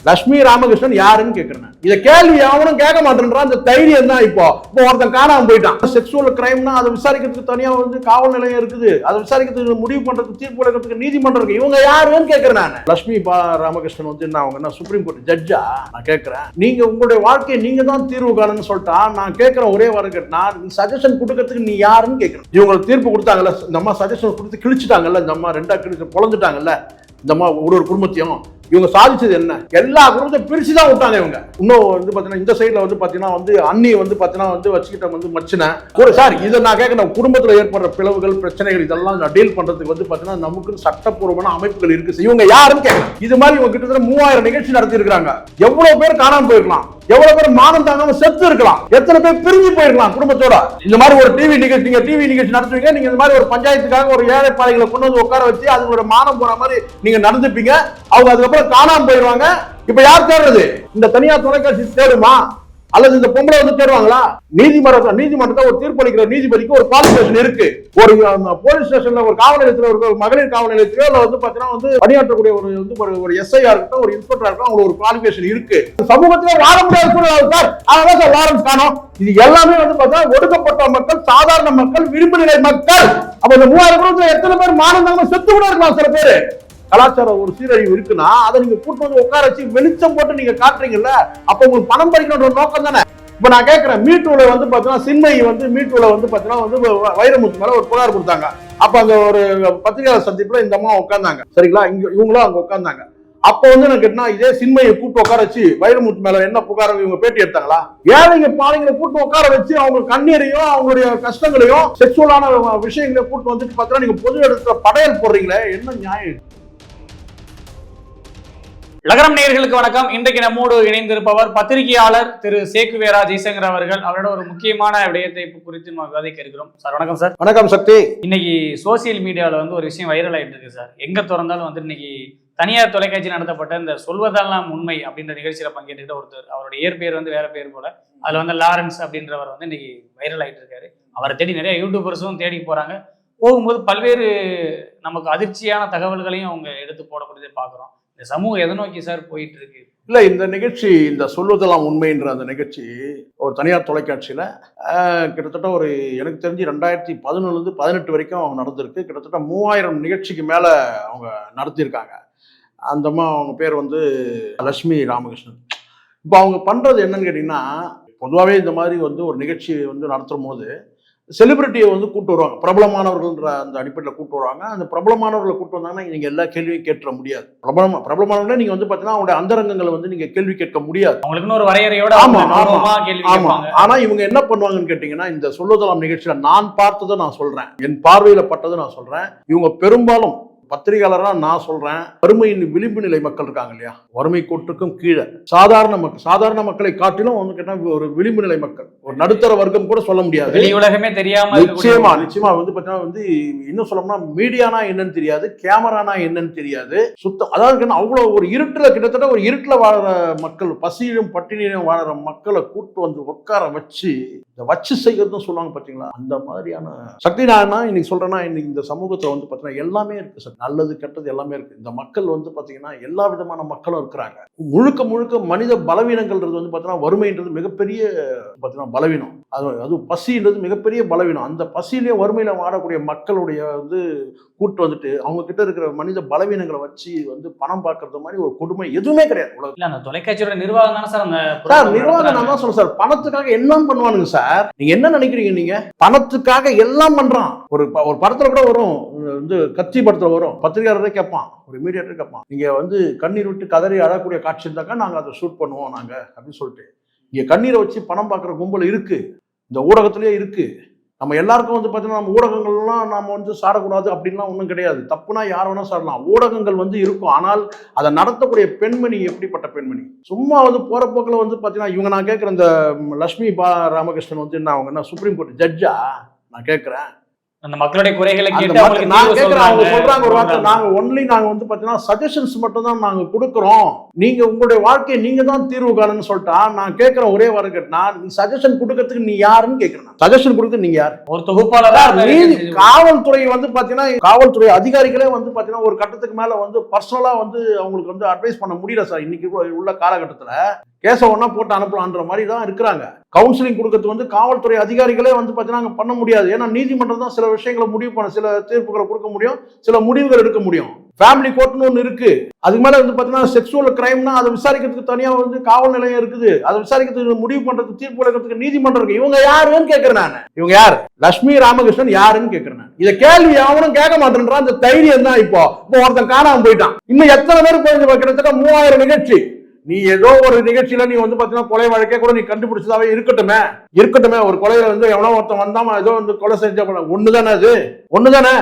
லட்சுமி ராமகிருஷ்ணன் யாருன்னு கேட்கிறேன். இதை கேள்வி அவனும் கேட்க மாட்டேன்றான். இந்த தைரியம் தான் இப்போ ஒருத்தன் காணாம போயிட்டான். செக்சுவல் கிரைம்னா அதை விசாரிக்கிறதுக்கு தனியா வந்து காவல் நிலையம் இருக்குது. அதை விசாரிக்கிறதுக்கு முடிவு பண்றதுக்கு தீர்ப்பு வழங்குறதுக்கு நீதிமன்றம் இருக்கு. இவங்க யாருன்னு கேட்கிறேன் நான். லட்சுமி ராமகிருஷ்ணன் வந்து அவங்க என்ன சுப்ரீம் கோர்ட் ஜட்ஜா? நான் கேட்கிறேன். நீங்க உங்களுடைய வாழ்க்கையை நீங்க தான் தீர்வு காணுன்னு சொல்லிட்டா நான் கேட்கிற ஒரே வாரம் நான் சஜஷன் கொடுக்கறதுக்கு நீ யாருன்னு கேட்கிறேன். இவங்க தீர்ப்பு கொடுத்தாங்கல்ல, இந்த அம்மா சஜஷன் கொடுத்து கிழிச்சிட்டாங்கல்ல, இந்த அம்மா ரெண்டா கிழிச்சு பொழந்துட்டாங்கல்ல, இந்த அம்மா ஒரு குடும்பத்தையும் இவங்க சாதிச்சது என்ன? எல்லா குடும்பத்தையும் பிரிச்சு தான் விட்டாங்க இவங்க. இன்னும் வந்து பாத்தீங்கன்னா இந்த சைட்ல வந்து பாத்தீங்கன்னா வந்து அண்ணி வந்து பாத்தீங்கன்னா வந்து வச்சுக்கிட்ட வந்து மச்சின ஒரு சார் இதை நான் கேட்கணும். குடும்பத்துல ஏற்படுற பிளவுகள் பிரச்சனைகள் இதெல்லாம் டீல் பண்றதுக்கு வந்து பாத்தீங்கன்னா நமக்கு சட்டப்பூர்வமான அமைப்புகள் இருக்கு. இவங்க யாருன்னு கேட்கலாம். இது மாதிரி இவங்க கிட்டத்தட்ட 3000 நிகழ்ச்சி நடத்தி இருக்காங்க. எவ்வளவு பேர் காணாம போயிருக்கலாம், எவ்வளவு பேர் மானம் தாங்காம செத்து இருக்கலாம், எத்தனை பேர் பிரிஞ்சு போயிருக்கலாம் குடும்பத்தோட. இந்த மாதிரி ஒரு டிவி நிகழ்ச்சி நடத்துவீங்க, நீங்க இந்த மாதிரி ஒரு பஞ்சாயத்துக்காக ஒரு ஏழை பாதைகளை கொண்டு வந்து உட்கார வச்சு அதோட மானம் போற மாதிரி நீங்க நடந்துப்பீங்க. அவங்க அதுக்கப்புறம் காணாம போயிருவாங்க. இப்ப யார் தேடுறது? இந்த தனியார் தொலைக்காட்சி தேடுமா அல்லது இந்த பொம்பளை வந்து தேடுவாங்களா? நீதிமன்றத்தை ஒரு தீர்ப்பளிக்கிற நீதிபதிக்கு ஒரு குவாலிஃபிகேஷன் இருக்கு. ஒரு போலீஸ் ஸ்டேஷன்ல ஒரு காவல் நிலையத்தில் ஒரு மகளிர் காவல் நிலையத்திலோ இல்ல வந்து பாத்தீங்கன்னா வந்து பணியாற்றக்கூடிய ஒரு எஸ்ஐயா இருக்கட்டும், ஒரு இன்ஸ்பெக்டரா இருக்கட்டும், அவங்களுக்கு ஒரு குவாலிஃபிகேஷன் இருக்கு. சமூகத்திலே வாழ முடியாத சூழ்நிலை சார். அதான் சார் லாரன்ஸ் காணோம். இது எல்லாமே வந்து பார்த்தா ஒடுக்கப்பட்ட மக்கள், சாதாரண மக்கள், விளிம்பு நிலை மக்கள். அப்ப இந்த 3000 குடும்பத்துல எத்தனை பேர் மானம் செத்து கூட இருக்கலாம். சில பேரு கலாச்சாரம் ஒரு சீரழிவு இருக்குன்னா அதை நீங்க கூட்டு வந்து உட்கார வச்சு வெளிச்சம் போட்டு நீங்க காட்டுறீங்கல்ல, அப்ப உங்களுக்கு பணம் பறிக்கணுன்ற நோக்கம் தானே. இப்ப நான் கேட்கிறேன், மீட்டூல வந்து பாத்தீங்கன்னா சின்மயி வந்து மீட்டூல வந்து பாத்தீங்கன்னா வந்து வைரமுத்து மேல ஒரு புகார் கொடுத்தாங்க. அப்ப அங்க ஒரு பத்திரிகையாளர் சந்திப்புல இந்த அம்மா உட்கார்ந்தாங்க, சரிங்களா? இவங்களும் அங்க உட்கார்ந்தாங்க. அப்ப வந்து நான் கேட்டா இதே சின்மையை கூட்டு உட்கார வச்சு வைரமுத்து மேல என்ன புகார இவங்க பேட்டி எடுத்தாங்களா? ஏழைங்க பாலைங்களை கூட்டு உட்கார வச்சு அவங்க கண்ணீரையும் அவங்களுடைய கஷ்டங்களையும் செக்சுவலான விஷயங்களையும் கூட்டு வந்துட்டு பாத்தீங்கன்னா நீங்க பொது இடத்துல படையல் போடுறீங்களே, என்ன நியாயம்? லகரம் நேயர்களுக்கு வணக்கம். இன்றைக்கு நம்மோடு இணைந்திருப்பவர் பத்திரிகையாளர் திரு சேக்குவேரா ஜெய்சங்கர் அவர்கள். அவரோட ஒரு முக்கியமான விடயத்தை குறித்து நம்ம விவாதிக்க இருக்கிறோம். சார் வணக்கம். சார் வணக்கம் சக்தி. இன்னைக்கு சோசியல் மீடியாவில் வந்து ஒரு விஷயம் வைரல் ஆகிட்டு இருக்கு சார். எங்க திறந்தாலும் வந்து இன்னைக்கு தனியார் தொலைக்காட்சி நடத்தப்பட்ட இந்த சொல்வதெல்லாம் உண்மை அப்படின்ற நிகழ்ச்சியில பங்கேற்றுக்கிட்ட ஒருத்தர், அவருடைய இயற்பெயர் வந்து வேற பேர் போல, அதுல வந்து லாரன்ஸ் அப்படின்றவர் வந்து இன்னைக்கு வைரல் ஆகிட்டு இருக்காரு. அவரை தேடி நிறைய யூடியூபர்ஸும் தேடி போறாங்க. போகும்போது பல்வேறு நமக்கு அதிர்ச்சியான தகவல்களையும் அவங்க எடுத்து போடக்கூடியதை பார்க்குறோம். இந்த சமூகம் எதை நோக்கி சார் போயிட்டு இருக்கு? இல்ல, இந்த நிகழ்ச்சி, இந்த சொல்வதெல்லாம் உண்மைன்ற அந்த நிகழ்ச்சி ஒரு தனியார் தொலைக்காட்சியில கிட்டத்தட்ட ஒரு எனக்கு தெரிஞ்சு 2011 18 வரைக்கும் நடந்திருக்கு. கிட்டத்தட்ட 3000 நிகழ்ச்சிக்கு மேல அவங்க நடத்தியிருக்காங்க. அந்த அம்மா அவங்க பேர் வந்து லட்சுமி ராமகிருஷ்ணன். இப்போ அவங்க பண்றது என்னன்னு கேட்டீங்கன்னா, பொதுவாகவே இந்த மாதிரி வந்து ஒரு நிகழ்ச்சி வந்து நடத்தும் போது செலிபிரிட்டியை வந்து கூட்டு வருவாங்க, பிரபலமானவர்கள்ன்ற அந்த அடிப்படையில் கூட்டு வருவாங்க. அந்த பிரபலமானவர்களை கூட்டு வந்தாங்கன்னா நீங்க எல்லா கேள்வியும் கேட்டுற முடியாது. பிரபலமானவர்களே நீங்க வந்து பாத்தீங்கன்னா அவங்களுடைய அந்தரங்கங்களை வந்து நீங்க கேள்வி கேட்க முடியாது. அவங்களுக்குன்னு ஒரு வரையறையோட. ஆமா. ஆனா இவங்க என்ன பண்ணுவாங்கன்னு கேட்டீங்கன்னா, இந்த சொல்வதெல்லாம் நிகழ்ச்சியில நான் பார்த்ததை நான் சொல்றேன், என் பார்வையில பட்டதை நான் சொல்றேன். இவங்க பெரும்பாலும் பத்திரிகையாளரா நான் சொல்றேன், வறுமையின் விளிம்பு நிலை மக்கள் இருக்காங்க இல்லையா, வறுமை கோட்டுக்கும் கீழே சாதாரண மக்களை காட்டிலும் வந்து கேட்டா ஒரு விளிம்பு நிலை மக்கள், ஒரு நடுத்தர வர்க்கம் கூட சொல்ல முடியாது. உலகமே தெரியாம நிச்சயமா வந்து பாத்தீங்கன்னா வந்து இன்னும் சொல்லணும்னா மீடியானா என்னன்னு தெரியாது, கேமரானா என்னன்னு தெரியாது, சுத்தம். அதாவது அவ்வளவு ஒரு இருட்டுல, கிட்டத்தட்ட ஒரு இருட்டுல வாழற மக்கள், பசியிலும் பட்டினியிலும் வாழற மக்களை கூட்டு வந்து உட்கார வச்சு செய்யறதுன்னு சொல்லுவாங்க பாத்தீங்களா, அந்த மாதிரியான சக்தி. நான் இன்னைக்கு சொல்றேன்னா, இன்னைக்கு இந்த சமூகத்துல வந்து பாத்தீங்கன்னா எல்லாமே இருக்கு சார், நல்லது கெட்டது எல்லாமே இருக்கு. இந்த மக்கள் வந்து பாத்தீங்கன்னா எல்லா விதமான மக்களும் இருக்கிறாங்க. முழுக்க மனித பலவீனங்கள்ன்றது வந்து பாத்தீங்கன்னா வறுமைன்றது மிகப்பெரிய பாத்தீங்கன்னா பலவீனம். அது பசின்றது மிகப்பெரிய பலவீனம். அந்த பசியிலேயே வறுமையில வாழக்கூடிய மக்களுடைய வந்து கூட்டு வந்துட்டு அவங்க கிட்ட இருக்கிற மனித பலவீனங்களை வச்சு வந்து பணம் பார்க்கறது மாதிரி ஒரு கொடுமை எதுவுமே கிடையாது உலகத்துல. அந்த தொலைக்காட்சியோட நிர்வாகம் தானே சார். சார் நிர்வாகம் நான் தான் சொல்றேன் சார், பணத்துக்காக எல்லாம் பண்ணுவானுங்க சார். நீங்க என்ன நினைக்கிறீங்க? நீங்க பணத்துக்காக எல்லாம் பண்றான். ஒரு படத்துல கூட வரும், வந்து கட்சி படத்துல வரும், பத்திரிகையாளரே கேட்பான், ஒரு மீடியேட்டர் கேட்பான், நீங்க வந்து கண்ணீர் விட்டு கதறி அழக்கூடிய காட்சி இருந்தாக்கா நாங்க அதை ஷூட் பண்ணுவோம் நாங்க அப்படின்னு சொல்லிட்டு. இங்க கண்ணீரை வச்சு பணம் பார்க்குற கும்பல் இருக்கு, இந்த ஊடகத்திலேயே இருக்கு. நம்ம எல்லாருக்கும் வந்து பார்த்தீங்கன்னா நம்ம ஊடகங்கள்லாம் நாம வந்து சாடக்கூடாது அப்படின்லாம் ஒன்றும் கிடையாது. தப்புனா யார் வேணா சாடலாம், ஊடகங்கள் வந்து இருக்கும். ஆனால் அதை நடத்தக்கூடிய பெண்மணி எப்படிப்பட்ட பெண்மணி? சும்மா வந்து போற போக்கில் வந்து பார்த்தீங்கன்னா இவங்க, நான் கேட்குறேன், இந்த லட்சுமி ராமகிருஷ்ணன் வந்து அவங்க என்ன சுப்ரீம் கோர்ட் ஜட்ஜா? நான் கேட்குறேன், அந்த மக்களுடைய குறைகளை அந்த கேட்டு அவங்களுக்கு நான் தீர்வு கேட்கிறேன், அவங்க சொல்றாங்க ஒரு வார்த்தை, சொல்றாங்க. நாங்க வந்து பாத்தீங்கன்னா சஜஷன்ஸ் மட்டும் தான் நாங்க கொடுக்குறோம், நீங்க உங்களுடைய வாழ்க்கையை நீங்க தான் தீர்வு காணுன்னு சொல்லிட்டா நான் கேட்கிற ஒரே வார்த்தை கேட்டா, நீ சஜஷன் கொடுக்கறதுக்கு நீ யாருன்னு கேட்கிறேன். சஜஷன் கொடுக்க நீங்க யார்? ஒரு தொகுப்பாளரா காவல்துறை வந்து பாத்தீங்கன்னா காவல்துறை அதிகாரிகளே வந்து பாத்தீங்கன்னா ஒரு கட்டத்துக்கு மேல வந்து பர்சனலா வந்து அவங்களுக்கு வந்து அட்வைஸ் பண்ண முடியல சார். இன்னைக்கு உள்ள காலகட்டத்துல கேச ஒன்னா போட்டு அனுப்பலான்ற மாதிரி தான் இருக்கிறாங்க. கவுன்சிலிங் கொடுக்கறது வந்து காவல்துறை அதிகாரிகளே வந்து பாத்தீங்கன்னா பண்ண முடியாது. ஏன்னா நீதிமன்றம் தான் சில விஷயங்களை முடிவு பண்ண, சில தீர்ப்புகளை கொடுக்க முடியும், சில முடிவுகள் எடுக்க முடியும். ஃபேமிலி கோர்ட்னு ஒன்று இருக்கு. அதுக்கு மேல வந்து பாத்தீங்கன்னா செக்ஷுவல் கிரைம்னா அதை விசாரிக்கிறதுக்கு தனியா வந்து காவல் நிலையம் இருக்குது. அதை விசாரிக்கிறதுக்கு முடிவு பண்றதுக்கு தீர்ப்பு எடுக்கிறதுக்கு நீதிமன்றம் இருக்கு. இவங்க யாருன்னு கேட்கிறேன் நான். இவங்க யாரு? லட்சுமி ராமகிருஷ்ணன் யாருன்னு கேட்கிறேன் நான். இத கேள்வி அவனும் கேட்க மாட்டேன்றான். அந்த தைரியம் தான் இப்போ ஒருத்தன் காணாம போயிட்டான். இன்னும் எத்தனை பேர் கிட்டத்தட்ட 3000 நிகழ்ச்சி. நீ ஏதோ ஒரு நிகழ்ச்சியில நீ வந்து பாத்தீங்கன்னா கொலை வழக்கே கூட நீ கண்டுபிடிச்சதாவே இருக்கட்டுமே ஒரு கொலையில வந்து எவனோ ஒருத்தன் வந்தாம ஏதோ வந்து கொலை செஞ்ச ஒண்ணுதானே, அது ஒண்ணுதானே.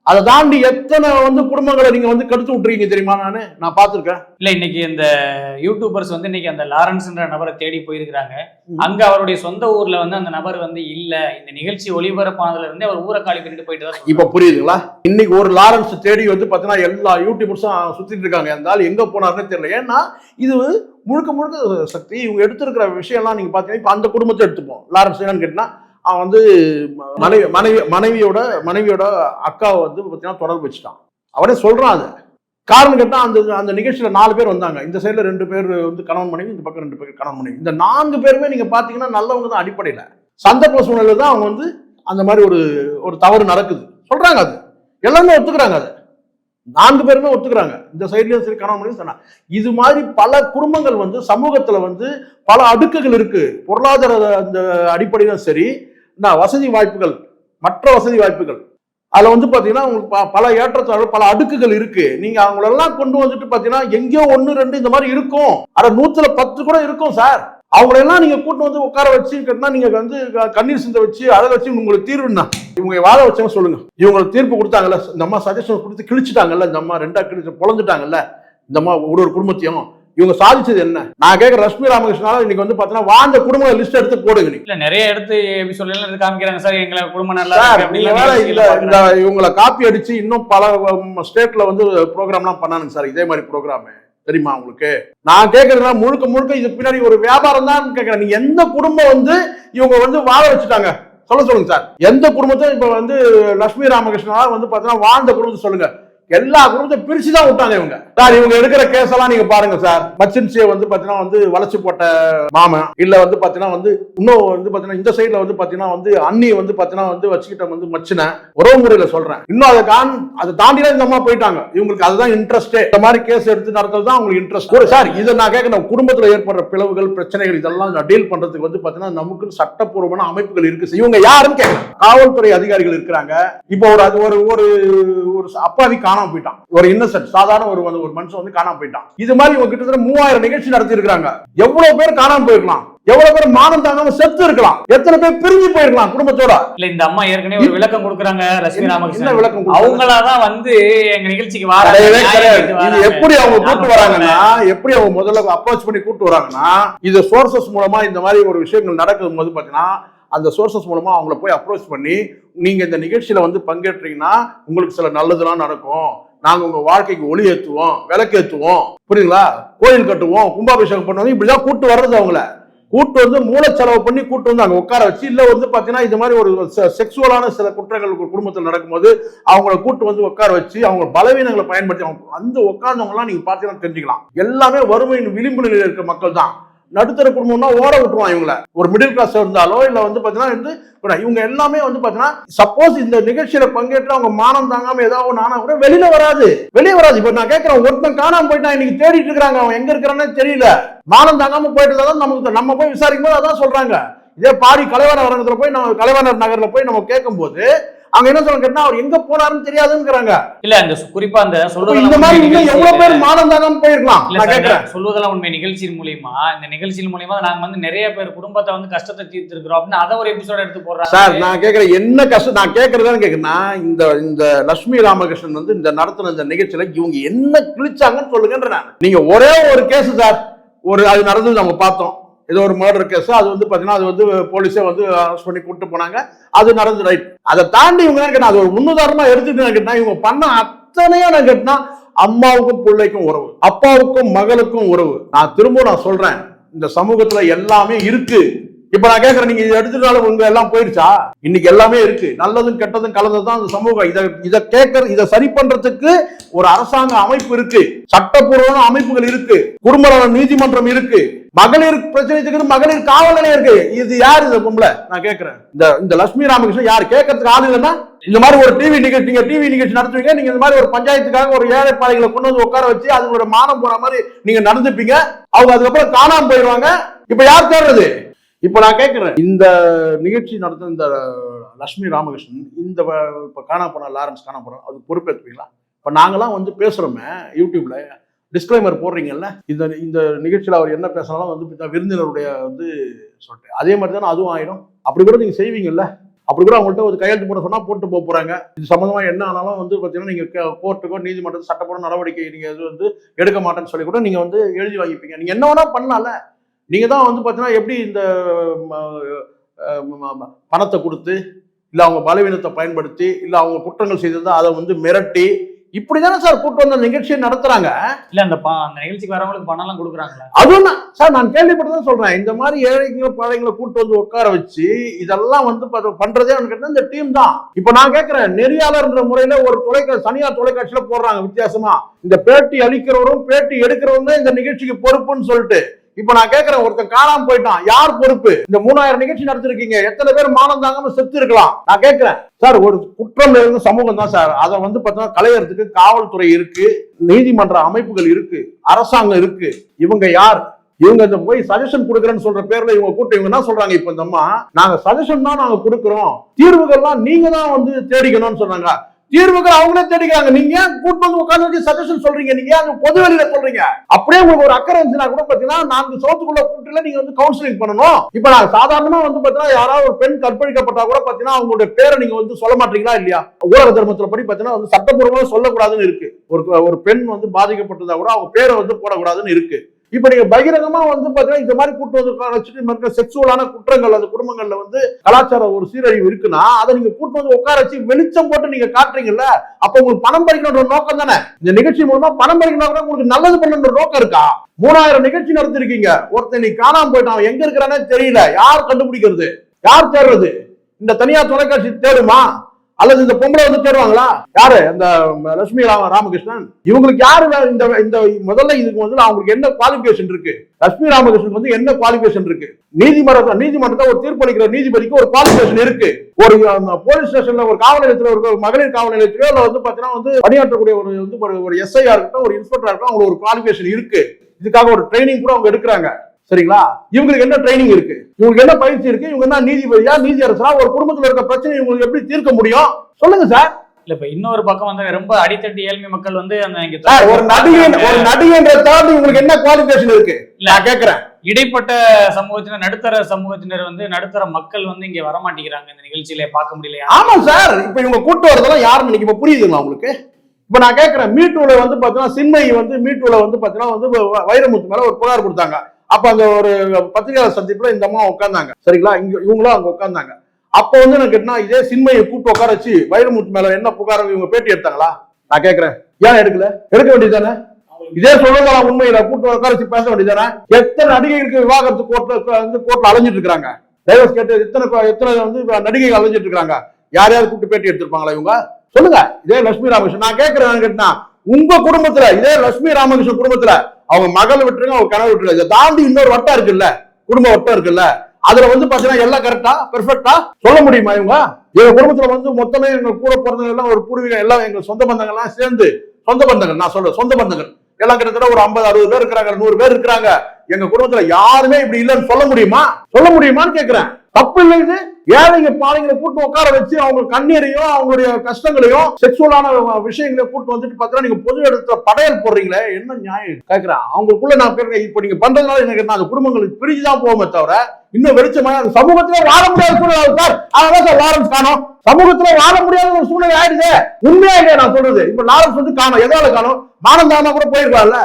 அதை தாண்டி எத்தனை வந்து குடும்பங்களை நீங்க வந்து கடுத்து விட்டுறீங்க தெரியுமா? நான் பார்த்திருக்கேன். இல்ல இன்னைக்கு இந்த யூடியூபர்ஸ் வந்து இன்னைக்கு அந்த லாரன்ஸ்ன்ற நபரை தேடி போயிருக்காங்க. அங்க அவருடைய சொந்த ஊர்ல வந்து அந்த நபர் வந்து இல்ல, இந்த நிகழ்ச்சி ஒளிபரப்பானதுல இருந்து அவர் ஊரை காலி பண்ணிட்டு போயிட்டு தான். இப்ப புரியுதுங்களா? இன்னைக்கு ஒரு லாரன்ஸ் தேடி வந்து பாத்தீங்கன்னா எல்லா யூடியூபர்ஸும் சுத்திட்டு இருக்காங்க. இருந்தாலும் எங்க போனாருன்னு தெரியல. ஏன்னா இது முழுக்க சக்தி இவங்க எடுத்திருக்கிற விஷயம்லாம் நீங்க பாத்தீங்கன்னா இப்ப அந்த குடும்பத்தை எடுத்துப்போம். லாரன்ஸ் என்னன்னு கேட்டா, அவன் வந்து மனைவியோட அக்காவை வந்து பார்த்தீங்கன்னா தொடர்பு வச்சுட்டான். அவனே சொல்றான். அது காரணம் கேட்டா அந்த நிகழ்ச்சியில 4 பேர் வந்தாங்க. இந்த சைடுல 2 பேர் வந்து கணவன் மனைவி, இந்த பக்கம் 2 பேர் கணவன் மனைவி. இந்த 4 பேருமே நீங்க பாத்தீங்கன்னா நல்லவங்க தான். அடிப்படையில சந்தர்ப்ப சூழ்நிலை தான் அவங்க வந்து அந்த மாதிரி ஒரு தவறு நடக்குது சொல்றாங்க. அது எல்லாமே ஒத்துக்கிறாங்க. அது 4 பேருமே ஒத்துக்கிறாங்க. இந்த சைட்லயும் சரி கணவன் மனைவி சொன்னா. இது மாதிரி பல குடும்பங்கள் வந்து சமூகத்துல வந்து பல அடுக்குகள் இருக்கு. பொருளாதார அந்த அடிப்படையிலும் சரி, வசதி வாய்ப்புகள், மற்ற வசதி வாய்ப்புகள், அதுல வந்து பாத்தீங்கன்னா உங்களுக்கு பல ஏற்றத்தாழ்வு, பல அடுக்குகள் இருக்கு. நீங்க அவங்களெல்லாம் கொண்டு வந்துட்டு பாத்தீங்கன்னா எங்கேயோ 1, 2 இந்த மாதிரி இருக்கும். ஆனா 110 கூட இருக்கும் சார். அவங்களெல்லாம் நீங்க கூட்டு வந்து உட்கார வச்சு கேட்டா நீங்க வந்து கண்ணீர் சிந்த வச்சு அதை வச்சு உங்களுக்கு தீர்வுன்னா இவங்க வாழ வச்சவங்க சொல்லுங்க. இவங்களுக்கு தீர்ப்பு கொடுத்தாங்கல்ல, இந்த அம்மா சஜஷன் கொடுத்து கிழிச்சிட்டாங்கல்ல, இந்த அம்மா 2ஆ கிழிச்சு பொழந்துட்டாங்கல்ல, இந்த அம்மா ஒரு குடும்பத்தையும் இவங்க சாதிச்சது என்ன? நான் கேட்கிற லட்சுமி ராமகிருஷ்ணனால இன்னைக்கு வந்து பாத்தீங்கன்னா வாழ்ந்த குடும்ப லிஸ்ட் எடுத்து போடுங்க. நீ இல்ல நிறைய எடுத்து எபிசோட்ல காமிக்கிறாங்க சார், எங்க குடும்பம் நல்லா இருக்கு. இவங்களை காப்பி அடிச்சு இன்னும் பல ஸ்டேட்ல வந்து ப்ரோக்ராம்லாம் பண்ணானுங்க சார். இதே மாதிரி ப்ரோக்ராம் தெரியுமா உங்களுக்கு? நான் கேட்கறதுனா முழுக்க இது பின்னாடி ஒரு வியாபாரம் தான் கேட்கிறேன். நீங்க எந்த குடும்பம் வந்து இவங்க வந்து வாழ வச்சுட்டாங்க சொல்லுங்க சார். எந்த குடும்பத்தையும் இப்ப வந்து லட்சுமி ராமகிருஷ்ணனால வந்து பாத்தீங்கன்னா வாழ்ந்த குடும்பத்தை சொல்லுங்க. எல்லா குடும்பத்தை பிரிச்சுதான் விட்டாங்க இவங்க சார். இவங்க எடுக்கிற கேஸ் எல்லாம் நீங்க பாருங்க சார். மச்சின்சியை வந்து பாத்தீங்கன்னா வந்து வளைச்சு போட்ட மாமன், இல்ல வந்து பாத்தீங்கன்னா வந்து இன்னும் வந்து பாத்தீங்கன்னா இந்த சைட்ல வந்து பாத்தீங்கன்னா வந்து அண்ணி வந்து பாத்தீங்கன்னா வந்து வச்சுக்கிட்ட வந்து மச்சின உறவு முறையில சொல்றேன். இன்னும் அதை தாண்டிதான் இந்த அம்மா போயிட்டாங்க. இவங்களுக்கு அதுதான் இன்ட்ரெஸ்ட். இந்த மாதிரி கேஸ் எடுத்து நடத்துறது தான் உங்களுக்கு இன்ட்ரெஸ்ட் சார். இதை நான் கேட்கணும். குடும்பத்துல ஏற்படுற பிளவுகள், பிரச்சனைகள் இதெல்லாம் டீல் பண்றதுக்கு வந்து பாத்தீங்கன்னா நமக்கு சட்டப்பூர்வமான அமைப்புகள் இருக்கு. இவங்க யாருன்னு கேட்கலாம். காவல்துறை அதிகாரிகள் இருக்கிறாங்க. இப்போ ஒரு அப்பாவி காணாம போயிட்டான். ஒரு இன்னசென்ட் சாதாரண ஒரு மனுஷன் வந்து காணாம போயிட்டான். இது மாதிரி இவங்க கிட்டத்தட்ட 3000 நிகழ்ச்சி நடத்தி இருக்காங்க. எவ்வளவு பேர் காணாம போயிருக்கலாம், எவ்வளவு பேர் மானம் தாங்காம செத்து இருக்கலாம், எத்தனை பேர் பிரிஞ்சு போயிருக்கலாம் குடும்பத்தோட. இல்ல இந்த அம்மா ஏற்கனவே ஒரு விளக்கம் கொடுக்குறாங்க. லட்சுமி ராமகிருஷ்ணன் விளக்கம் அவங்களாதான் வந்து எங்க நிகழ்ச்சிக்கு இது எப்படி அவங்க கூட்டு வராங்கன்னா, எப்படி அவங்க முதல்ல அப்ரோச் பண்ணி கூட்டு வராங்கன்னா, இது சோர்சஸ் மூலமா இந்த மாதிரி ஒரு விஷயங்கள் நடக்கும் போது பாத்தீங்கன்னா அந்த சோர்சஸ் மூலமா அவங்கள போய் அப்ரோச் பண்ணி, நீங்க இந்த நிகழ்ச்சியில வந்து பங்கேற்றீங்கன்னா உங்களுக்கு சில நல்லதெல்லாம் நடக்கும், நாங்க உங்க வாழ்க்கைக்கு ஒளி ஏற்றுவோம், விளக்கு ஏற்றுவோம், புரியுங்களா, கோயில் கட்டுவோம், கும்பாபிஷேகம் பண்ணுவோம். இப்படிதான் கூட்டு வர்றது. அவங்கள கூட்டு வந்து மூலச்செலவு பண்ணி கூட்டு வந்து அங்க உட்கார வச்சு, இல்ல வந்து பாத்தீங்கன்னா இது மாதிரி ஒரு செக்ஸுவலான சில குற்றங்கள் குடும்பத்தில் நடக்கும்போது அவங்கள கூட்டு வந்து உட்கார வச்சு அவங்க பலவீனங்களை பயன்படுத்தி அந்த உட்கார்ந்தவங்க எல்லாம் நீங்க பாத்தீங்கன்னா தெரிஞ்சுக்கலாம். எல்லாமே வறுமையின் விளிம்பு நிலையில் இருக்க மக்கள் தான். நடுத்தர குடும்பம்னா ஓட விட்டுருவான். இவங்கள ஒரு மிடில் கிளாஸ் இருந்தாலோ இல்ல வந்து பாத்தீங்கன்னா இவங்க எல்லாமே வந்து பாத்தீங்கன்னா சப்போஸ் இந்த நிகழ்ச்சியில பங்கேற்று அவங்க மானம் தாங்காம ஏதாவது நானா கூட வெளியே வராது. இப்ப நான் கேட்கிறேன், ஒருத்தன் காணாம போயிட்டான், இன்னைக்கு தேடிட்டு இருக்காங்க, அவன் எங்க இருக்கிறானே தெரியல. மானம் தாங்காம போயிட்டு நம்ம போய் விசாரிக்கும் போது அதான் சொல்றாங்க. இதே பாடி கலைவாணர் அரங்கத்துல போய் நம்ம கலைவாணர் நகர்ல போய் நம்ம கேட்கும் போது அங்க என்ன சொல்ல கேட்டா அவர் எங்க போனாருன்னு தெரியாதுங்கிறாங்க. இல்ல அந்த குறிப்பா அந்த சொல்றது இந்த மாதிரி எவ்வளவு பேர் மானம் தாங்காம போயிருக்கலாம். நான் கேட்கிறேன், சொல்வதெல்லாம் உண்மை. நிகழ்ச்சியின் மூலியமா நாங்க வந்து நிறைய பேர் குடும்பத்தை வந்து கஷ்டத்தை தீர்த்திருக்கிறோம் அப்படின்னு அதை ஒரு எபிசோட் எடுத்து போடுறாங்க சார். நான் கேட்கிறேன், என்ன கஷ்டம் நான் கேட்கறதான்னு கேட்கிறேன்னா, இந்த லட்சுமி ராமகிருஷ்ணன் வந்து இந்த நடத்தின இந்த நிகழ்ச்சியில இவங்க என்ன கிழிச்சாங்கன்னு சொல்லுங்கன்ற. நீங்க ஒரே ஒரு கேஸ் சார், அது நடந்தது நம்ம பார்த்தோம். ஏதோ ஒரு மர்டர் கேஸ், அது வந்து பாத்தீங்கன்னா அது வந்து போலீஸே வந்து அரெஸ்ட் பண்ணி கூட்டு போனாங்க, அது நடந்து ரைட். அதை தாண்டி இவங்க என்ன கேட்டா, அது ஒரு முன்னுதாரணமா எடுத்துட்டு கேட்டா, இவங்க பண்ண அத்தனையும் நான் கேட்டா அம்மாவுக்கும் பிள்ளைக்கும் உறவு, அப்பாவுக்கும் மகளுக்கும் உறவு. நான் திரும்ப சொல்றேன், இந்த சமூகத்துல எல்லாமே இருக்கு. இப்ப நான் கேட்கறேன், நீங்க இதை எடுத்துட்டாலும் உங்க எல்லாம் போயிடுச்சா? இன்னைக்கு எல்லாமே இருக்கு, நல்லதும் கெட்டதும் கலந்ததுதான் இந்த சமூகம். இதை கேட்கற, இதை சரி பண்றதுக்கு ஒரு அரசாங்க அமைப்பு இருக்கு, சட்டப்பூர்வமான அமைப்புகள் இருக்கு, குடும்ப நீதிமன்றம் இருக்கு, மகளிர் பிரச்சனை மகளிர் காவல் நிலையம் இருக்கு. இது யாரு இந்த பொம்பளை? நான் கேட்கிறேன், இந்த லட்சுமி ராமகிருஷ்ணன் யாரு? கேட்கறதுக்கு ஆள் இல்லைன்னா இந்த மாதிரி ஒரு டிவி நிகழ்ச்சி நடத்துவீங்க, நீங்க இந்த மாதிரி ஒரு பஞ்சாயத்துக்காக ஒரு ஏழை பாதைகளை கொண்டு வந்து உட்கார வச்சு அதுங்களோட மானம் போற மாதிரி நீங்க நடந்துப்பீங்க. அவங்க அதுக்கப்புறம் காணாம போயிடுவாங்க. இப்ப யார் தேடுறது? இப்ப நான் கேட்கிறேன், இந்த நிகழ்ச்சி நடத்த இந்த லட்சுமி ராமகிருஷ்ணன், இந்த இப்ப காணா போன லாரன்ஸ் காணா போன, அது பொறுப்பேற்றுவீங்களா? இப்ப நாங்கெல்லாம் வந்து பேசுறோமே யூடியூப்ல டிஸ்க்ளைமர் போடுறீங்கல்ல, இந்த நிகழ்ச்சியில் அவர் என்ன பேசினாலும் வந்து விருந்தினருடைய வந்து சொல்லிட்டு அதே மாதிரி தானே அதுவும் ஆயிடும். அப்படி கூட நீங்க செய்வீங்கல்ல, அப்படி கூட அவங்கள்ட்ட ஒரு கையெழுத்து போட சொன்னா போட்டு போறாங்க. இது சம்பந்தமா என்ன ஆனாலும் வந்து பாத்தீங்கன்னா நீங்க கோர்ட்டுக்கோ நீதிமன்றத்துக்கு சட்டப்பூர்வ நடவடிக்கை நீங்க இது வந்து எடுக்க மாட்டேன்னு சொல்லி கூட நீங்க வந்து எழுதி வாங்கிப்பீங்க. நீங்க என்ன வேணா பண்ணால, நீங்க தான் வந்து பாத்தீங்கன்னா எப்படி இந்த பணத்தை கொடுத்து, இல்ல அவங்க பலவீனத்தை பயன்படுத்தி, இல்ல அவங்க குற்றங்கள் செய்திருந்தா அதை வந்து மிரட்டி, இப்படிதானே சார் கூட்டு வந்த நிகழ்ச்சியை நடத்துறாங்க. இல்ல அந்த நிகழ்ச்சிக்கு வரவங்களுக்கு பணம் எல்லாம் கொடுக்குறாங்களா? அதுவும் சார் நான் கேள்விப்பட்டதான் சொல்றேன். இந்த மாதிரி ஏழைங்களை பாழைங்களை கூட்டு வந்து உட்கார வச்சு இதெல்லாம் வந்து பண்றதே இந்த டீம் தான். இப்ப நான் கேட்கிறேன், நெறியாளர்ன்ற முறையில ஒரு தனியார் தொலைக்காட்சியில போடுறாங்க வித்தியாசமா, இந்த பேட்டி அளிக்கிறவரும் பேட்டி எடுக்கிறவரும் தான் இந்த நிகழ்ச்சிக்கு பொறுப்புன்னு சொல்லிட்டு. இப்ப நான் கேட்கிறேன், ஒருத்தன் காணாம போயிட்டான், யார் பொறுப்பு? இந்த 3000 நிகழ்ச்சி நடத்திருக்கீங்க, எத்தனை பேர் மானம் தாங்காம செத்து இருக்கலாம்? நான் கேட்கிறேன் சார், ஒரு குற்றம் இருந்த சமூகம் தான் சார், அதை வந்து பார்த்தீங்கன்னா களையறதுக்கு காவல்துறை இருக்கு, நீதிமன்ற அமைப்புகள் இருக்கு, அரசாங்கம் இருக்கு. இவங்க யார்? இவங்க இந்த போய் சஜஷன் கொடுக்குறேன்னு சொல்ற பேர்ல இவங்க கூட்டம் இவங்க என்ன சொல்றாங்க, இப்ப இந்த அம்மா நாங்க சஜஷன் தான் நாங்க கொடுக்குறோம், தீர்வுகள்லாம் நீங்க தான் வந்து தேடிக்கணும்னு சொன்னாங்க. தீர்வுகள் அவங்களே தேடிக்கிறாங்க, நீங்க கூட்டு வந்து உட்கார்ந்து சஜஷன் சொல்றீங்க, நீங்க அந்த பொது வெளியில சொல்றீங்க. அப்படியே உங்களுக்கு ஒரு அக்கறை இருந்துச்சுன்னா கூட பாத்தீங்கன்னா 4 சோத்துக்குள்ள கூட்டுல நீங்க வந்து கவுன்சிலிங் பண்ணணும். இப்ப நான் சாதாரணமா வந்து பாத்தீங்கன்னா யாராவது ஒரு பெண் கற்பழிக்கப்பட்டா கூட பாத்தீங்கன்னா அவங்களுடைய பேரை நீங்க வந்து சொல்ல மாட்டீங்களா இல்லையா? ஊடக தர்மத்துல படி பாத்தீங்கன்னா வந்து சட்டப்பூர்வமா சொல்லக்கூடாதுன்னு இருக்கு. ஒரு பெண் வந்து பாதிக்கப்பட்டதா கூட அவங்க பேரை வந்து போடக்கூடாதுன்னு இருக்கு. இப்ப நீங்க பகிரங்கமா வந்து பாத்தீங்கன்னா இந்த மாதிரி கூட்டு வந்து செக்சுவலான குற்றங்கள் அந்த குடும்பங்கள்ல வந்து கலாச்சார ஒரு சீரழிவு இருக்குன்னா அதை நீங்க கூட்டு வந்து உட்கார வச்சு வெளிச்சம் போட்டு நீங்க காட்டுறீங்கல்ல, அப்ப உங்களுக்கு பணம் பறிக்கணுன்ற நோக்கம் தானே. இந்த நிகழ்ச்சி மூலமா பணம் பறிக்கணும், உங்களுக்கு நல்லது பண்ணணுன்ற நோக்கம் இருக்கா? 3000 நிகழ்ச்சி நடத்திருக்கீங்க, ஒருத்தன் நீ காணாம போயிட்டான், எங்க இருக்கிறானே தெரியல, யார் கண்டுபிடிக்கிறது? யார் தேடுறது? இந்த தனியார் தொலைக்காட்சி தேடுமா? அல்லது இந்த பொம்பளை வந்து தேடுவாங்களா? யாரு? இந்த லட்சுமி ராமகிருஷ்ணன். இவங்களுக்கு யாரு? இந்த முதல்ல இதுக்கு வந்து அவங்களுக்கு என்ன குவாலிபிகேஷன் இருக்கு? லட்சுமி ராமகிருஷ்ணன் வந்து என்ன குவாலிபிகேஷன் இருக்கு? நீதிமன்றத்தை ஒரு தீர்ப்பளிக்கிற நீதிபதிக்கு ஒரு குவாலிபிகேஷன் இருக்கு. ஒரு போலீஸ் ஸ்டேஷன்ல ஒரு காவல் நிலையத்தில் ஒரு மகளிர் காவல் நிலையத்திலோ வந்து பாத்தீங்கன்னா வந்து பணியாற்றக்கூடிய ஒரு எஸ்ஐயா இருக்கட்டும், ஒரு இன்ஸ்பெக்டரா இருக்கட்டும், அவங்களுக்கு ஒரு குவாலிபிகேஷன் இருக்கு. இதுக்காக ஒரு ட்ரைனிங் கூட அவங்க எடுக்கிறாங்க. சரிங்களா? இவங்களுக்கு என்ன ட்ரைனிங் இருக்கு? இவங்களுக்கு என்ன பயிற்சி இருக்கு? இவங்க என்ன நீதிபதியா, நீதி அரசரா? ஒரு குடும்பத்துல இருக்க பிரச்சனை இவங்களுக்கு எப்படி தீர்க்க முடியும்? சொல்லுங்க சார். இல்ல இப்ப இன்னொரு பக்கம் வந்து ரொம்ப அடித்தட்டு ஏழ்மை மக்கள் வந்து ஒரு நடிகை தாண்டி உங்களுக்கு என்ன குவாலிஃபிகேஷன் இருக்கு? நான் கேக்குறேன். இடைப்பட்ட சமூகத்தினர், நடுத்தர சமூகத்தினர் வந்து நடுத்தர மக்கள் வந்து இங்க வரமாட்டேங்கிறாங்க, இந்த நிகழ்ச்சியில பார்க்க முடியலையா? ஆமா சார். இப்ப இவங்க கூட்டு வரதெல்லாம் யாருன்னு இப்ப புரியுதுங்களா உங்களுக்கு? இப்ப நான் கேட்கிறேன், மீட்டூல வந்து பாத்தீங்கன்னா சின்மை வந்து மீட்டூல வந்து பாத்தீங்கன்னா வந்து வைரமுத்து மேல ஒரு புகார் கொடுத்தாங்க. அப்ப அந்த ஒரு பத்திரிகையாளர் சந்திப்புல இந்த அம்மா உட்கார்ந்தாங்க. சரிங்களா? இவங்களும் அங்க உட்கார்ந்தாங்க. அப்ப வந்து எனக்கு கேட்டா, இதே சின்மையை கூப்பிட்டு உட்கார வச்சு வைரமுத்து மேல என்ன புகார் இவங்க பேட்டி எடுத்தாங்களா? நான் கேட்கிறேன், ஏன் எடுக்க வேண்டியதானே? இதே சொல்லலாம், உண்மையில கூட்டு உட்கார வச்சு பேச வேண்டியதானே? எத்தனை நடிகைகளுக்கு விவாகரத்து கோர்ட்ல அலைஞ்சிட்டு இருக்காங்க, டைவர்ஸ் கேட்டு எத்தனை வந்து நடிகைகள் அலைஞ்சிட்டு இருக்காங்க. யாரையாவது கூப்பிட்டு பேட்டி எடுத்திருப்பாங்களா இவங்க? சொல்லுங்க. இதே லட்சுமி ராமகிருஷ்ணன் நான் கேட்கிறேன் கேட்டா, உங்க குடும்பத்துல இதே லட்சுமி ராமகிருஷ்ணன் குடும்பத்துல அவங்க மகள் விட்டுருங்க, அவங்க கனவு விட்டுருங்க, இதை தாண்டி இன்னொரு வட்டம் இருக்குல்ல, குடும்ப வட்டம் இருக்குல்ல, அதுல வந்து பாத்தீங்கன்னா எல்லாம் கரெக்டா பெர்ஃபெக்டா சொல்ல முடியுமா? எங்க குடும்பத்துல வந்து மொத்தமே எங்க கூட பிறந்தவங்க எல்லாம் ஒரு பூர்வீகம் எல்லாம் எங்க சொந்த பந்தங்கள் எல்லாம் சேர்ந்து, சொந்த பந்தங்கள் நான் சொல்றேன், சொந்த பந்தங்கள் எல்லாம் கிட்டத்தட்ட ஒரு 50-60 பேர் இருக்கிறாங்க, 100 பேர் இருக்கிறாங்க. எங்க குடும்பத்துல யாருமே இப்படி இல்லைன்னு சொல்ல முடியுமான்னு கேட்கிறேன். தப்பு இல்லை இது. ஏழைங்க பாலைங்களை கூட்டு உட்கார வச்சு அவங்க கண்ணீரையும் அவங்களுடைய கஷ்டங்களையும் செக்சுவலான விஷயங்களையும் கூட்டு வந்துட்டு பார்த்தா நீங்க பொது இடத்துல படையல் போடுறீங்களே, என்ன நியாயம் கேட்கிறேன். அவங்களுக்குள்ள நான் கேட்கிறேன், இப்ப நீங்க பண்றதுனால எனக்கு அந்த குடும்பங்களுக்கு பிரிஞ்சுதான் போவோமே தவிர இன்னும் வெளிச்சமான அந்த சமூகத்துல வாழ முடியாத சூழ்நிலை சார். அதான் சார் லாரன்ஸ் காணோம், சமூகத்துல வாழ முடியாத ஒரு சூழ்நிலை ஆயிடுது. உண்மையா இல்லையா நான் சொல்றது? இப்ப லாரன்ஸ் வந்து காணும், எதால காணும்? மானந்தாமா கூட போயிருக்காங்கல்ல.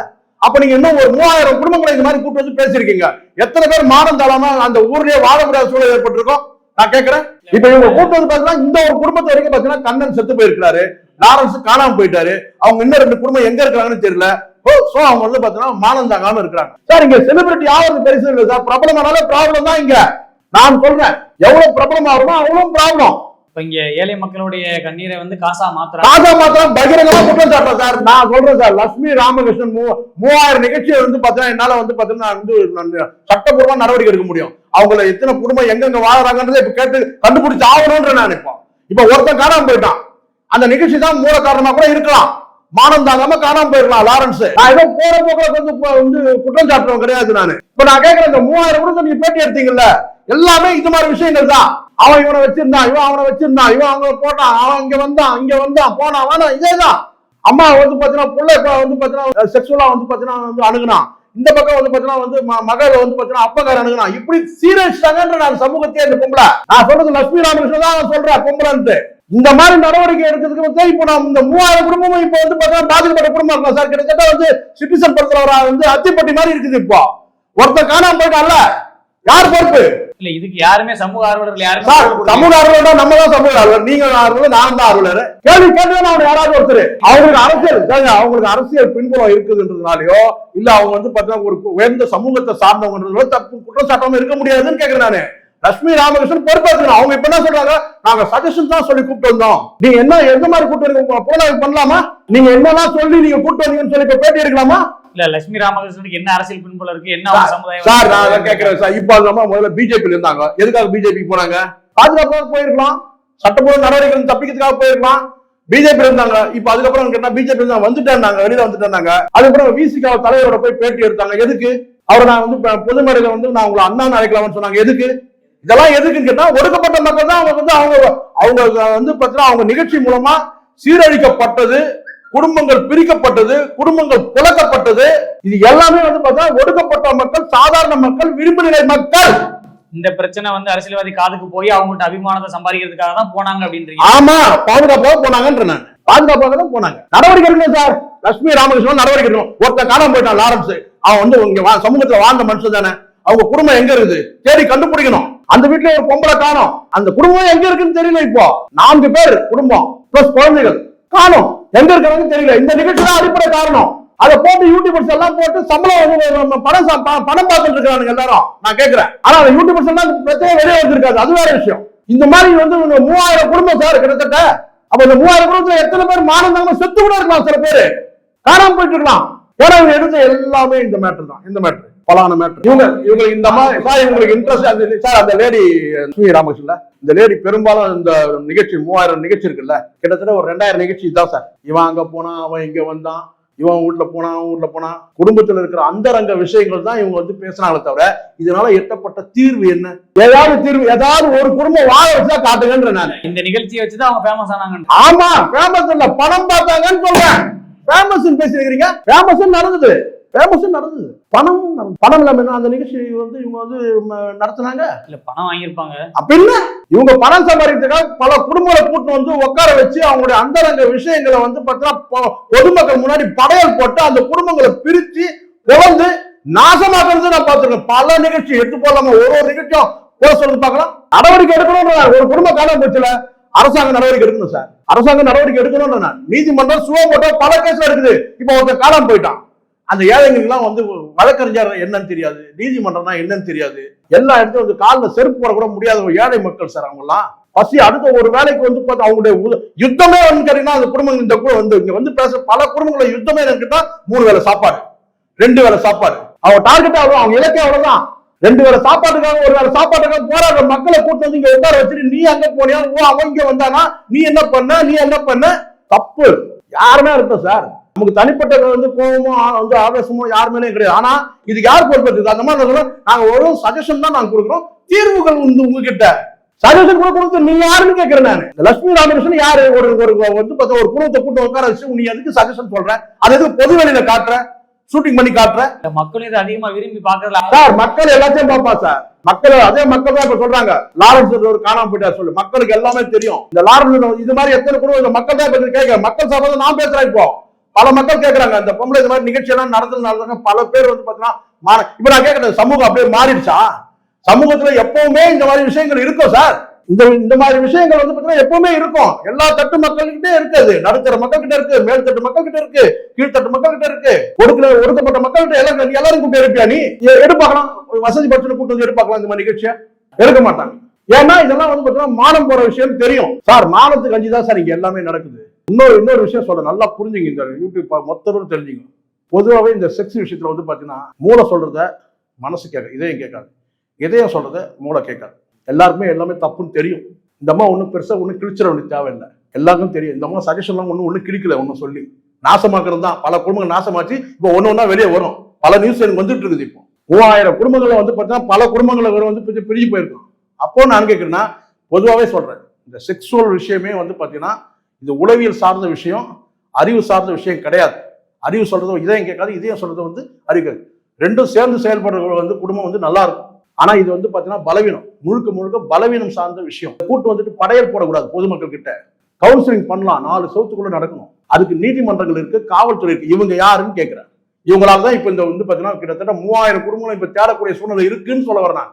அப்ப நீங்க இன்னும் ஒரு 3000 குடும்பங்களை இந்த மாதிரி கூட்டு வந்து பேசிருக்கீங்க. எத்தனை பேர் மானம் தாழாம அந்த ஊர்லயே வாழ முடியாத சூழல் ஏற்பட்டிருக்கும் நான் கேட்கிறேன். இப்ப இவங்க கூட்டு வந்து பாத்தீங்கன்னா இந்த ஒரு குடும்பத்தை வரைக்கும் பாத்தீங்கன்னா கண்ணன் செத்து போயிருக்காரு, லாரன்ஸ் காணாம போயிட்டாரு, அவங்க இன்னும் 2 குடும்பம் எங்க இருக்கிறாங்கன்னு தெரியல. சோ அவங்க வந்து பாத்தீங்கன்னா மானம் தாங்காம இருக்கிறாங்க. சார் இங்க செலிபிரிட்டி ஆவது பெருசு இல்லை சார், பிரபலமானால ப்ராப்ளம் தான். இங்க நான் சொல்றேன் எவ்வளவு பிரபலம் ஆகணும் அவ்வளவு ப்ராப்ளம். இப்ப இங்க ஏழை மக்களுடைய கண்ணீரை வந்து காசா மாத்திரம் பகிரங்கமா குற்றம் சாட்டுறேன் சார். நான் சொல்றேன் சார், லட்சுமி ராமகிருஷ்ணன் 3000 நிகழ்ச்சியை வந்து பாத்தீங்கன்னா என்னால வந்து பாத்தீங்கன்னா சட்டப்பூர்வமா நடவடிக்கை எடுக்க முடியும். அவங்கள எத்தனை குடும்பம் எங்கெங்க வாழறாங்கன்றதை இப்ப கேட்டு கண்டுபிடிச்சு ஆகணும்ன்ற நான் இப்ப ஒருத்தன் காணாம போயிட்டான், அந்த நிகழ்ச்சி தான் மூல காரணமா கூட இருக்கலாம், மானம் தாங்காம காணாம போயிருக்கலாம் லாரன்ஸ். நான் ஏதோ போற போக்குல வந்து குற்றம் சாட்டுறவன் கிடையாது நானு. இப்ப நான் கேட்கிறேன், இந்த 3000 குடும்பத்தை நீங்க பேட்டி எடுத்தீங்கல்ல, எல்லாமே இது மாதிரி விஷயங்கள் தான். அவன் இவனை வச்சிருந்தான், இவன் அவனை வச்சிருந்தான், இவன் அவங்க போட்டான், அவன் இங்க வந்தான் போனான் வேணாம், இதேதான். அம்மா வந்து பாத்தீங்கன்னா பிள்ளை வந்து பாத்தீங்கன்னா செக்ஷுவலா வந்து பாத்தீங்கன்னா வந்து அணுகுனான், இந்த பக்கம் வந்து பாத்தீங்கன்னா வந்து மகள் வந்து பாத்தீங்கன்னா அப்பக்கார அணுகுனான், இப்படி சீரழிச்சிட்டாங்கன்ற நான் சமூகத்தையே இந்த பொம்பளை. நான் சொல்றது லட்சுமி ராமகிருஷ்ணன் தான் சொல்றேன் பொம்பளைன்ட்டு. இந்த மாதிரி நடவடிக்கை எடுக்கிறதுக்கு வந்து இப்ப நான் இந்த 3000 குடும்பமும் இப்ப வந்து பாத்தீங்கன்னா பாதிக்கப்பட்ட குடும்பம் இருக்கலாம் சார். கிட்டத்தட்ட வந்து சிட்டிசன் படுத்துறவரா வந்து அத்திப்பட்டி மாதிரி இருக்குது. இப்போ ஒருத்தர் காணாம போயிட்டான்ல, யார் பொறுப்பு? இல்ல இதுக்கு யாருமே சமூக ஆர்வலர்கள் யாருமே சமூக ஆர்வலர் நம்ம தான் சமூக ஆர்வலர், நீங்க ஆர்வலர், நான் தான் ஆர்வலர். கேள்வி கேட்டுதான் அவங்க யாராவது ஒருத்தர் அவங்களுக்கு அரசியல் பின்புலம் இருக்குதுன்றதுனாலயோ இல்ல அவங்க வந்து பாத்தீங்கன்னா ஒரு உயர்ந்த சமூகத்தை சார்ந்தவங்கன்றதோ தப்பு குற்றம் சாட்டாம இருக்க முடியாதுன்னு கேக்குறேன் நானு. லட்சுமி ராமகிருஷ்ணன் பொறுப்பேற்கணும். அவங்க இப்ப என்ன சொல்றாங்க, நாங்க சஜஷன் தான் சொல்லி கூப்பிட்டு வந்தோம். நீங்க என்ன எந்த மாதிரி கூப்பிட்டு வரீங்க, புலனாய்வு பண்ணலாமா? நீங்க என்னதான் சொல்லி நீங்க கூப்பிட்டு வந்தீங்கன்னு சொல்லி இப்ப பேட்டி எடுக்கலாமா? இல்ல லட்சுமி ராமகிருஷ்ணனுக்கு என்ன அரசியல் பின்புலம் இருக்கு, என்ன சமுதாயம் சார்? நான் கேட்கிறேன் சார், இப்ப முதல்ல பிஜேபி இருந்தாங்க, எதுக்காக பிஜேபி போனாங்க? பாதுகாப்பாக போயிருக்கலாம், சட்டப்பூர்வ நடவடிக்கை தப்பிக்கிறதுக்காக போயிருக்கலாம். பிஜேபி இருந்தாங்க, இப்ப அதுக்கப்புறம் என்ன பிஜேபி வந்துட்டாங்க, வெளியில வந்துட்டாங்க. அதுக்கப்புறம் விசிக தலைவரோட போய் பேட்டி எடுத்தாங்க, எதுக்கு? அவரை நான் வந்து பொது மேடையில வந்து நான் உங்களை அண்ணான்னு அழைக்கலாம்னு சொன்னாங்க, எதுக்கு? இதெல்லாம் எதுக்குன்னு கேட்டா ஒடுக்கப்பட்ட மக்கள் தான் அவங்க வந்து அவங்க வந்து பாத்தீங்கன்னா அவங்க நிகழ்ச்சி மூலமா சீரழிக்கப்பட்டது, குடும்பங்கள் பிரிக்கப்பட்டது, குடும்பங்கள் புலக்கப்பட்டது. இது எல்லாமே வந்து பார்த்தா ஒடுக்கப்பட்ட மக்கள், சாதாரண மக்கள், விளிம்பு நிலை மக்கள். இந்த பிரச்சனை வந்து அரசியல்வாதி காதுக்கு போய் அவங்கள்ட்ட அபிமானத்தை சம்பாதிக்கிறதுக்காக தான் போனாங்க அப்படின்றீங்க. ஆமா, பாதுகாப்பாக போனாங்கன்ற நான் பாதுகாப்பாக தான் போனாங்க. நடவடிக்கை எடுக்கணும் சார். லட்சுமி ராமகிருஷ்ணன் நடவடிக்கை எடுக்கணும். ஒருத்தன் காணாம போயிட்டான் லாரன்ஸ், அவன் வந்து இங்க சமூகத்துல வாழ்ந்த மனுஷன் தானே, அவங்க குடும்பம் எங்க இருக்குது தேடி கண்டுபிடிக்கணும். அந்த வீட்டுல ஒரு பொம்பளை காணும், அந்த குடும்பம் எங்க இருக்குன்னு தெரியல. இப்போ 4 பேர் குடும்பம் பிளஸ் குழந்தைகள் காணும், எங்க இருக்கிறாங்க தெரியல. இந்த நிகழ்ச்சி தான் அடிப்படை காரணம். அதை போட்டு யூடியூபர்ஸ் எல்லாம் போட்டு சம்பளம் பணம் பார்த்துட்டு இருக்காங்க எல்லாரும். நான் கேட்கிறேன், ஆனா அந்த யூடியூபர்ஸ் எல்லாம் பிரச்சனை வெளியே வந்திருக்காது, அது வேற விஷயம். இந்த மாதிரி வந்து 3000 குடும்பம் சார் கிட்டத்தட்ட. அப்ப இந்த 3000 குடும்பத்துல எத்தனை பேர் மானந்தாங்க செத்து கூட இருக்கலாம், சில பேர் காணாம போயிட்டு இருக்கலாம். ஏன்னா எடுத்த எல்லாமே இந்த மேட்டர் தான், இந்த மேட்டர் பலான மேட்டர். இவங்க இந்த மாதிரி சார் இவங்களுக்கு இன்ட்ரெஸ்ட் சார். அந்த லேடி லட்சுமி ராமகிருஷ்ணன், இந்த லேடி பெரும்பாலும் இந்த நிகழ்ச்சி 3000 நிகழ்ச்சி இருக்குல்ல, கிட்டத்தட்ட ஒரு 2000 நிகழ்ச்சி தான் சார். இவன் அங்க போனா, அவன் இங்க வந்தான், இவன் வீட்டுல போனா, அவன் வீட்டுல போனா, குடும்பத்துல இருக்கிற அந்தரங்க விஷயங்கள் தான் இவங்க வந்து பேசினாங்களே தவிர இதனால எட்டப்பட்ட தீர்வு என்ன? ஏதாவது தீர்வு, ஏதாவது ஒரு குடும்பம் வாழ வச்சா காட்டுங்கன்ற நான். இந்த நிகழ்ச்சியை வச்சுதான் அவங்க ஃபேமஸ் ஆனாங்க. ஆமா, ஃபேமஸ் இல்ல, பணம் பார்த்தாங்கன்னு சொல்றேன். ஃபேமஸ் பேசிருக்கீங்க, ஃபேமஸ் நடந்தது, பணம் இல்லாம அந்த நிகழ்ச்சி வந்து இவங்க வந்து நடத்தினாங்க. இல்ல பணம் வாங்கியிருப்பாங்க. அப்படின்னா இவங்க பணம் சம்பாதிக்கிறதுக்காக பல குடும்பங்களை கூட்டு வந்து உட்கார வச்சு அவங்களுடைய அந்தரங்க விஷயங்களை வந்து பார்த்தீங்கன்னா பொதுமக்கள் முன்னாடி படையல் போட்டு அந்த குடும்பங்களை பிரிச்சு குழந்து நாசமாக்குறது நான் பார்த்திருக்கேன். பல நிகழ்ச்சி எடுத்து போடலாம, ஒரு நிகழ்ச்சியும் போட சொல்றது பார்க்கலாம். நடவடிக்கை எடுக்கணும். ஒரு குடும்ப காலம் போச்சுல, அரசாங்க நடவடிக்கை எடுக்கணும் சார். அரசாங்க நடவடிக்கை எடுக்கணும். நீதிமன்றம் சுவ போட்டோ பல கேஸ்ல இருக்குது. இப்ப ஒருத்தர் காலம் போயிட்டான், அந்த ஏழைங்களுக்குலாம் வந்து வழக்கறிஞர் என்னன்னு தெரியாது, நீதிமன்றம்னா என்னன்னு தெரியாது. எல்லா இடத்துலையும் வந்து காலில் செருப்பு போட கூட முடியாத ஏழை மக்கள் சார். அவங்க எல்லாம் பசி அடுத்த ஒரு வேலைக்கு வந்து பார்த்தா அவங்களுடைய யுத்தமே வந்து கேட்டீங்கன்னா அந்த குடும்பங்கள் இந்த கூட வந்து இங்க வந்து பேச பல குடும்பங்களை யுத்தமே கேட்டா 3 வேளை சாப்பாடு, 2 வேளை சாப்பாடு. அவங்க டார்கெட் ஆகும், அவங்க இலக்கே அவ்வளவுதான். 2 வேளை சாப்பாட்டுக்காக, 1 வேளை சாப்பாட்டுக்காக போராடுற மக்களை கூட்டு வந்து இங்க உட்கார வச்சுட்டு நீ அங்க போனியா, அவன் இங்க வந்தானா, நீ என்ன பண்ண தப்பு. யாருமே இருப்போம் சார். நமக்கு தனிப்பட்ட வந்து கோபமோ வந்து ஆவேசமோ யார் மேலேயும் கிடையாது. ஆனா இது யார் பொறுப்பேற்று? அந்த மாதிரி நாங்க ஒரு சஜஷன் தான் நாங்க கொடுக்குறோம். தீர்வுகள் வந்து உங்ககிட்ட சஜஷன் கூட கொடுத்து நீங்க யாருன்னு கேட்கிறேன். நான் லட்சுமி ராமகிருஷ்ணன் யாரு? ஒரு வந்து பார்த்தா ஒரு குடும்பத்தை கூட்டு உட்கார வச்சு நீ எதுக்கு சஜஷன் சொல்ற? அது எதுக்கு பொது வெளியில காட்டுற, ஷூட்டிங் பண்ணி காட்டுற? மக்கள் இதை அதிகமா விரும்பி பாக்குறதுல சார், மக்கள் எல்லாத்தையும் பார்ப்பா சார். மக்கள் அதே மக்கள் தான் இப்ப சொல்றாங்க லாரன்ஸ் ஒரு காணாம போயிட்டா சொல்லு. மக்களுக்கு எல்லாமே தெரியும். இந்த லாரன்ஸ் இது மாதிரி எத்தனை குடும்பம் மக்கள் தான் கேட்க, மக்கள் சார்பாக நான் பேசுறேன். இப்போ பல மக்கள் கேட்கறாங்க அந்த பொம்பளை இந்த மாதிரி நிகழ்ச்சி எல்லாம் நடத்துறதுனால பல பேர் வந்து பாத்தீங்கன்னா இப்ப நான் கேட்கறேன், சமூகம் அப்படியே மாறிடுச்சா? சமூகத்துல எப்பவுமே இந்த மாதிரி விஷயங்கள் இருக்கும் சார். இந்த மாதிரி விஷயங்கள் வந்து பாத்தீங்கன்னா எப்பவுமே இருக்கும். எல்லா தட்டு மக்கள்கிட்டே இருக்குது, நடுத்தர மக்கள் கிட்ட இருக்கு, மேல்தட்டு மக்கள் கிட்ட இருக்கு, கீழ்த்தட்டு மக்கள் கிட்ட இருக்கு, ஒடுக்கப்பட்ட மக்கள் கிட்ட எல்லாரும் கூப்பிட்டு இருப்பியா? நீ எடுப்பாக்கலாம், வசதி பட்சத்துல கூட்டு வந்து எடுப்பாக்கலாம். இந்த மாதிரி நிகழ்ச்சியை எடுக்க மாட்டாங்க. ஏன்னா இதெல்லாம் வந்து பாத்தீங்கன்னா மானம் போற விஷயம் தெரியும் சார். மானத்துக்கு அஞ்சுதான் சார் இங்க எல்லாமே நடக்குது. இன்னொரு விஷயம் சொல்றேன், நல்லா புரிஞ்சுங்க. இந்த யூடியூப் மொத்தம் தெரிஞ்சுங்க. பொதுவாகவே இந்த செக்ஸ் விஷயத்துல வந்து பாத்தீங்கன்னா மூளை சொல்றத மனசு கேட்க, இதயம் கேட்காது. இதயம் சொல்றத மூளை கேட்காது. எல்லாருக்குமே எல்லாமே தப்புன்னு தெரியும். இந்த அம்மா ஒன்றும் பெருசா ஒன்றும் கிழிச்சிட வேண்டிய தேவையில்லை. எல்லாருக்கும் தெரியும். இந்த அம்மா சஜஷன்லாம் ஒன்றும் கிழிக்கல, ஒன்றும் சொல்லி நாசமாக்குறது தான். பல குடும்பங்கள் நாசமாச்சு. இப்போ ஒன்னா வெளியே வரும். பல நியூஸ் எனக்கு வந்துட்டு இருக்குது. இப்போ 3000 குடும்பங்களை வந்து பார்த்தீங்கன்னா பல குடும்பங்களை வந்து பிரிஞ்சு போயிருக்கும். அப்போ நான் கேட்கிறேன்னா, பொதுவாகவே சொல்றேன், இந்த செக்ஸுவல் விஷயமே வந்து பார்த்தீங்கன்னா இது உளவியல் சார்ந்த விஷயம், அறிவு சார்ந்த விஷயம் கிடையாது. அறிவு சொல்றது இதயம் கேட்காது, இதயம் சொல்றது வந்து அறிவு. ரெண்டும் சேர்ந்து செயல்படுற வந்து குடும்பம் வந்து நல்லா இருக்கும். ஆனா இது வந்து பாத்தீங்கன்னா பலவீனம், முழுக்க பலவீனம் சார்ந்த விஷயம். கூட்டு வந்துட்டு படையல் போடக்கூடாது. பொதுமக்கள் கிட்ட கவுன்சிலிங் பண்ணலாம், 4 சவுத்துக்குள்ள நடக்கணும். அதுக்கு நீதிமன்றங்கள் இருக்கு, காவல்துறை இருக்கு. இவங்க யாருன்னு கேட்கிறேன். இவங்களாலதான் இப்ப இந்த வந்து பாத்தீங்கன்னா கிட்டத்தட்ட 3000 குடும்பங்கள் இப்ப தேடக்கூடிய சூழ்நிலை இருக்குன்னு சொல்ல வரேன்.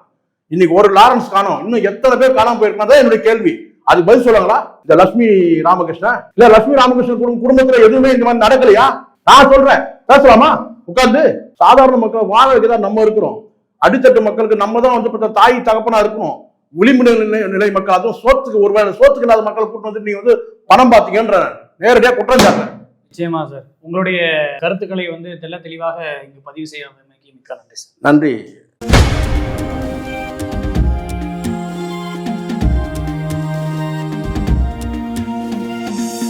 இன்னைக்கு ஒரு லாரன்ஸ் காணோம், இன்னும் எத்தனை பேர் காணாம போயிருக்கா என்னுடைய கேள்வி. அது பதில் சொல்லுங்களா? இந்த லட்சுமி ராமகிருஷ்ணன் இல்ல லட்சுமி ராமகிருஷ்ணன் குடும்பத்துல எதுவுமே இந்த மாதிரி நடக்கலையா? நான் சொல்றேன், பேசலாமா உட்கார்ந்து? சாதாரண மக்கள் வாழ வைக்கதான் நம்ம இருக்கிறோம். அடித்தட்டு மக்களுக்கு நம்ம தான் வந்து தாய் தகப்பனா இருக்கணும். விளிம்பு நிலை மக்கள், அதுவும் சோத்துக்கு ஒருவேளை சோத்துக்கு இல்லாத மக்கள் கூட்டு வந்து நீங்க வந்து பணம் பார்த்தீங்கன்ற நேரடியா குற்றம் சாட்டுறேன். நிச்சயமா சார், உங்களுடைய கருத்துக்களை வந்து தெளிவாக இங்கு பதிவு செய்ய மிக்க நன்றி சார். நன்றி.